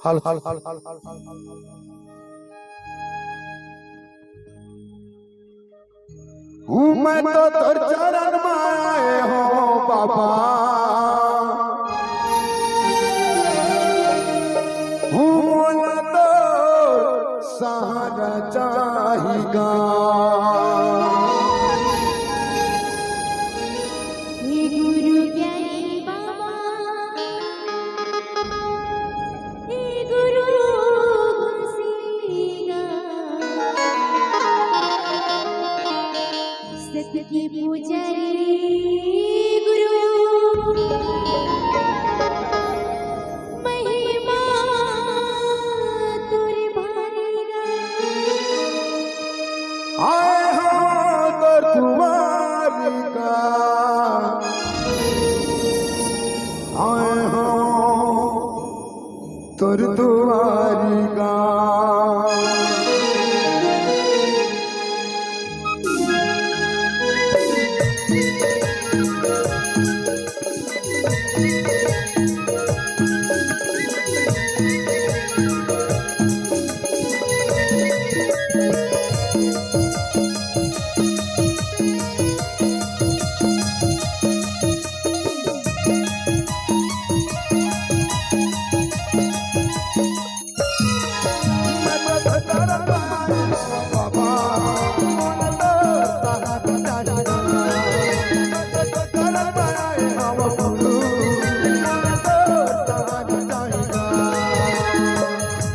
हल हल हल हल हल हल हल हूँ मैं तो तोर चरण माए हो बाबा हूँ मोला तो सहारा चाहिगा हे गुरु ज्ञानी बाबा हे गुरु घसीगा सत्य की पुजारी गुरु महिमा तुर भारेगा आए हो तोर तुम्हारी का आए हो तोर तुम्हारी का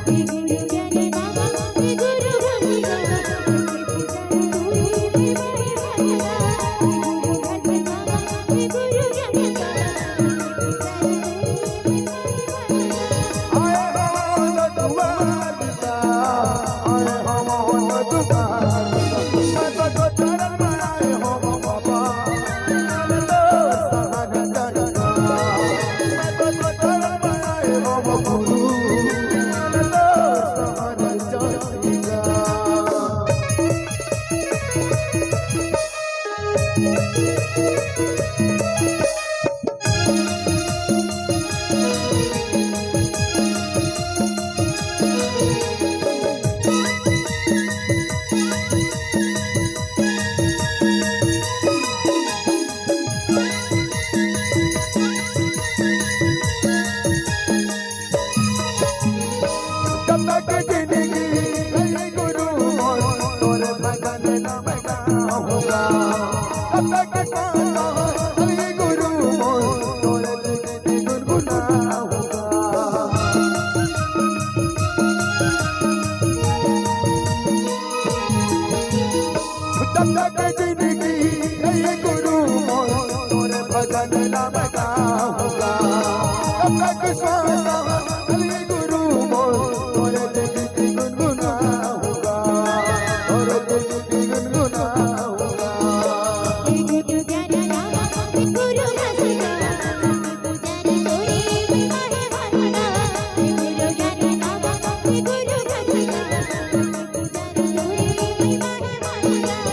हे गुरु ज्ञानी बाबा हे गुरु घसीगा हे गुरु ज्ञानी बाबा हे गुरु ज्ञानी बाबा हे गुरु घसीगा पुजारी तोरी महिमा है भारेगा हे गुरु ज्ञानी बाबा हे गुरु घसीगा पुजारी तोरी महिमा है भारेगा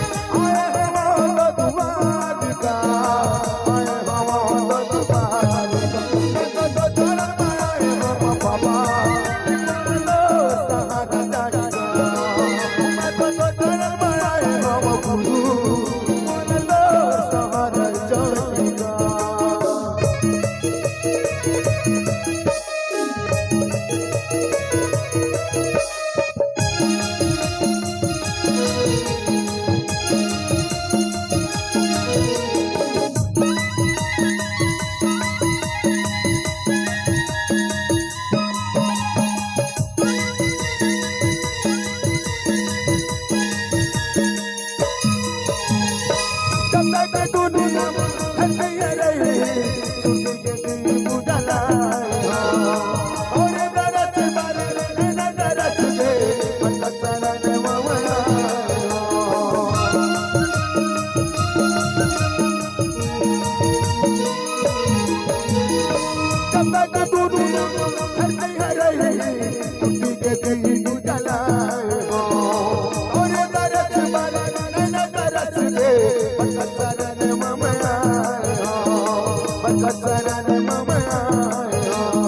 Kasarana mama